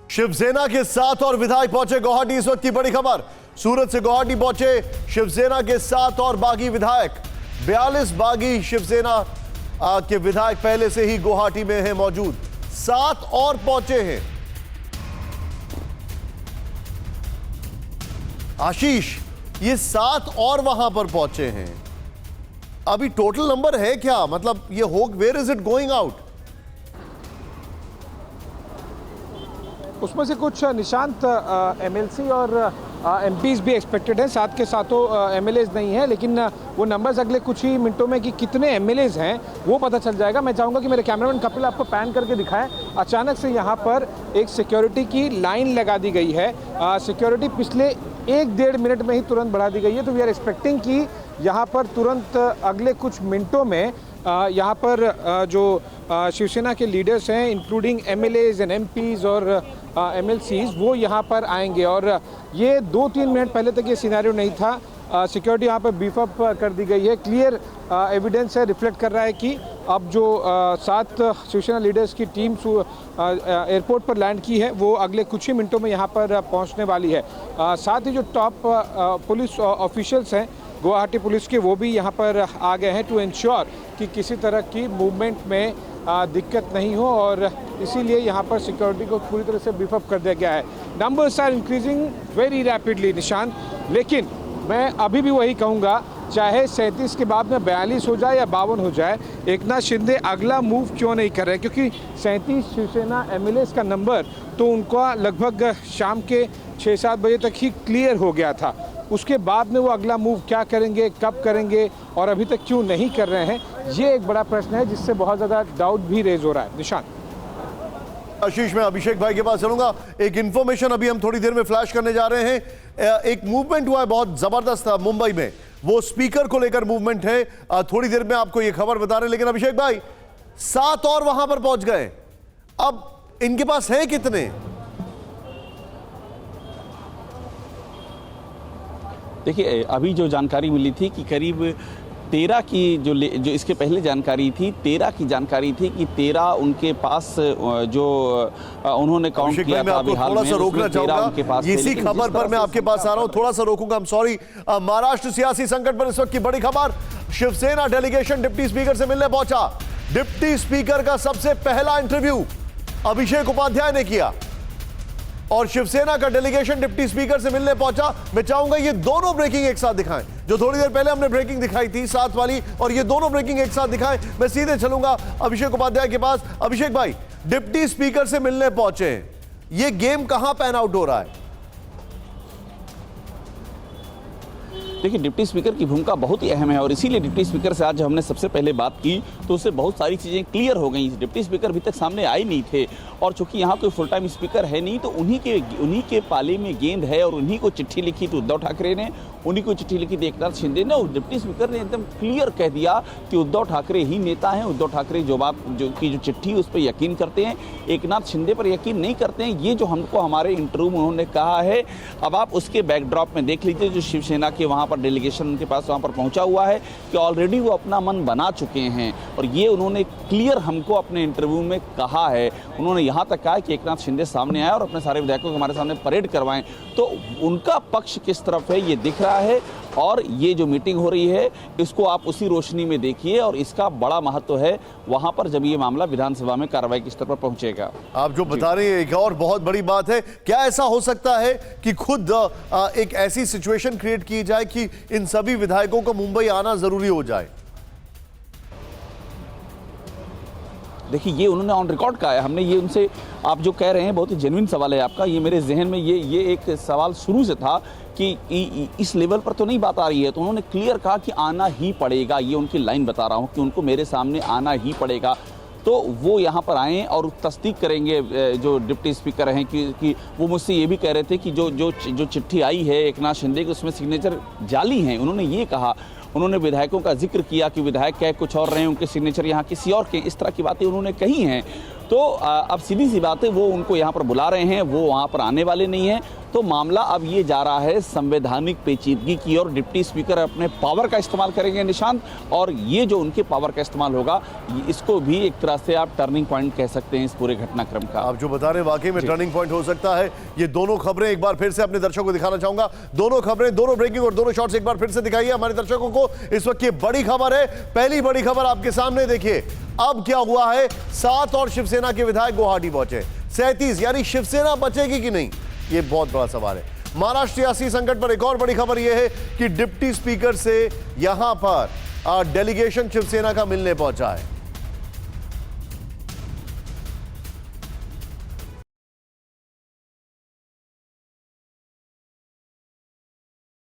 शिवसेना के साथ और विधायक पहुंचे गुवाहाटी। इस वक्त की बड़ी खबर, सूरत से गुवाहाटी पहुंचे शिवसेना के साथ और बागी विधायक। 42 बागी शिवसेना के विधायक पहले से ही गुवाहाटी में हैं मौजूद, 7 और पहुंचे हैं। आशीष, ये 7 और वहां पर पहुंचे हैं, अभी टोटल नंबर है क्या? मतलब ये हो, where is it going out? उसमें से कुछ निशांत एमएलसी और एमपीज भी एक्सपेक्टेड हैं, साथ के साथों एमएलएज नहीं है, लेकिन वो नंबर्स अगले कुछ ही मिनटों में कि कितने एमएलएज हैं वो पता चल जाएगा। मैं चाहूँगा कि मेरे कैमरामैन कपिल आपको पैन करके दिखाएं। अचानक से यहाँ पर एक सिक्योरिटी की लाइन लगा दी गई है। सिक्योरिटी पिछले 1-1.5 मिनट में ही तुरंत बढ़ा दी गई है, तो वी आर एक्सपेक्टिंग कि यहाँ पर तुरंत अगले कुछ मिनटों में यहाँ पर जो शिवसेना के लीडर्स हैं, इंक्लूडिंग एमएलएज एंड एमपीज और एमएलसीज, वो यहाँ पर आएंगे। और ये 2-3 मिनट पहले तक ये सिनेरियो नहीं था। सिक्योरिटी यहाँ पर बीफ अप कर दी गई है। क्लियर एविडेंस है, रिफ्लेक्ट कर रहा है कि अब जो 7 शिवसेना लीडर्स की टीम एयरपोर्ट पर लैंड की है, वो अगले कुछ ही मिनटों में यहाँ पर पहुँचने वाली है। साथ ही जो टॉप पुलिस ऑफिशियल्स हैं गुवाहाटी पुलिस के, वो भी यहाँ पर आ गए हैं टू इंश्योर कि किसी तरह की मूवमेंट में दिक्कत नहीं हो, और इसीलिए यहाँ पर सिक्योरिटी को पूरी तरह से बीफ अप कर दिया गया है। Numbers are increasing very rapidly Nishant, लेकिन मैं अभी भी वही कहूँगा, चाहे 37 के बाद में 42 हो जाए या 52 हो जाए, एकनाथ शिंदे अगला मूव क्यों नहीं कर रहे? क्योंकि 37 शिवसेना एमएलएज का नंबर तो उनका लगभग शाम के 6-7 बजे तक ही क्लियर हो गया था। उसके बाद में वो अगला मूव क्या करेंगे, कब करेंगे, और अभी तक क्यों नहीं कर रहे हैं, ये एक बड़ा प्रश्न है जिससे बहुत ज़्यादा डाउट भी रेज हो रहा है। निशांत। आशीष, मैं अभिषेक भाई के पास चलूंगा। एक इंफॉर्मेशन अभी हम थोड़ी देर में फ्लैश करने जा रहे हैं। एक मूवमेंट हुआ है बहुत जबरदस्त मुंबई में, वो स्पीकर को लेकर मूवमेंट है। थोड़ी देर में आपको ये खबर बता रहे हैं। लेकिन अभिषेक भाई, 7 और वहां पर पहुंच गए, अब इनके पास है कितने? देखिए, अभी जो जानकारी मिली थी कि करीब 13 की जो इसके पहले जानकारी थी, 13 की जानकारी थी कि 13 उनके पास जो उन्होंने काउंट किया था अभी हाल में, थोड़ा सा रोकना चाहूंगा। इसी खबर पर मैं आपके पास आ रहा हूं, थोड़ा सा रोकूंगा, सॉरी। महाराष्ट्र सियासी संकट पर इस वक्त की बड़ी खबर, शिवसेना डेलीगेशन डिप्टी स्पीकर से मिलने पहुंचा। डिप्टी स्पीकर का सबसे पहला इंटरव्यू अभिषेक उपाध्याय ने किया और शिवसेना का डेलीगेशन डिप्टी स्पीकर से मिलने पहुंचा। मैं चाहूंगा ये दोनों ब्रेकिंग एक साथ दिखाएं, जो थोड़ी देर पहले हमने ब्रेकिंग दिखाई थी 7 वाली, और ये दोनों ब्रेकिंग एक साथ दिखाएं। मैं सीधे चलूंगा अभिषेक उपाध्याय के पास। अभिषेक भाई, डिप्टी स्पीकर से मिलने पहुंचे, ये गेम कहां पैन आउट हो रहा है? देखिए, डिप्टी स्पीकर की भूमिका बहुत ही अहम है और इसीलिए डिप्टी स्पीकर से आज हमने सबसे पहले बात की तो उससे बहुत सारी चीज़ें क्लियर हो गई। डिप्टी स्पीकर अभी तक सामने आए नहीं थे, और चूंकि यहाँ कोई फुल टाइम स्पीकर है नहीं, तो उन्हीं के पाले में गेंद है, और उन्हीं को चिट्ठी लिखी थी उद्धव ठाकरे ने, उन्हीं को चिट्ठी लिखी थी एकनाथ शिंदे ने, और डिप्टी स्पीकर ने एकदम क्लियर कह दिया कि उद्धव ठाकरे ही नेता हैं। उद्धव ठाकरे जो चिट्ठी उस पर यकीन करते हैं, एकनाथ शिंदे पर यकीन नहीं करते हैं। ये जो हमको हमारे इंटरव्यू में उन्होंने कहा है, अब आप उसके बैकड्रॉप में देख लीजिए, जो शिवसेना के वहाँ पर डेलीगेशन उनके पास वहाँ पर पहुँचा हुआ है कि ऑलरेडी वो अपना मन बना चुके हैं, और ये उन्होंने क्लियर हमको अपने इंटरव्यू में कहा है। उन्होंने यहाँ तक कहा कि एकनाथ शिंदे सामने आए और अपने सारे विधायकों को हमारे सामने परेड करवाएं, तो उनका पक्ष किस तरफ है ये दिख रहा है। और ये जो मीटिंग हो रही है, इसको आप उसी रोशनी में देखिए, और इसका बड़ा महत्व है वहां पर जब ये मामला विधानसभा में कार्रवाई की स्तर पर पहुंचेगा। आप जो बता रहे हैं एक और बहुत बड़ी बात है, क्या ऐसा हो सकता है कि खुद एक ऐसी सिचुएशन क्रिएट की जाए कि इन सभी विधायकों को मुंबई आना जरूरी हो जाए? देखिए, ये उन्होंने ऑन रिकॉर्ड कहा है, हमने ये उनसे, आप जो कह रहे हैं बहुत ही जेन्युइन सवाल है आपका, ये मेरे जहन में ये एक सवाल शुरू से था कि इस लेवल पर तो नहीं बात आ रही है, तो उन्होंने क्लियर कहा कि आना ही पड़ेगा। ये उनकी लाइन बता रहा हूँ कि उनको मेरे सामने आना ही पड़ेगा, तो वो यहाँ पर आएँ और तस्दीक करेंगे जो डिप्टी स्पीकर हैं कि वो मुझसे ये भी कह रहे थे कि जो चिट्ठी आई है एकनाथ शिंदे की, उसमें सिग्नेचर जाली हैं, उन्होंने ये कहा। उन्होंने विधायकों का जिक्र किया कि विधायक कह कुछ और रहे हैं, उनके सिग्नेचर यहाँ किसी और के, इस तरह की बातें उन्होंने कही हैं। तो अब सीधी सी बात है, वो उनको यहाँ पर बुला रहे हैं, वो वहाँ पर आने वाले नहीं हैं। तो मामला अब ये जा रहा है संवैधानिक पेचीदगी की ओर। डिप्टी स्पीकर अपने पावर का इस्तेमाल करेंगे निशांत, और ये जो उनके पावर का इस्तेमाल होगा, इसको भी एक तरह से आप टर्निंग पॉइंट कह सकते हैं इस पूरे घटनाक्रम का। आप जो बता रहे हैं वाकई में टर्निंग पॉइंट हो सकता है। ये दोनों खबरें एक बार फिर से अपने दर्शकों को दिखाना चाहूंगा। दोनों खबरें, दोनों ब्रेकिंग और दोनों शॉट्स एक बार फिर से दिखाइए हमारे दर्शकों को। इस वक्त ये बड़ी खबर है, पहली बड़ी खबर आपके सामने देखिए। अब क्या हुआ है, 7 और शिवसेना के विधायक गुवाहाटी पहुंचे। 37 यानी शिवसेना बचेगी कि नहीं, ये बहुत बड़ा सवाल है। महाराष्ट्र सियासी संकट पर एक और बड़ी खबर यह है कि डिप्टी स्पीकर से यहां पर डेलीगेशन शिवसेना का मिलने पहुंचा है।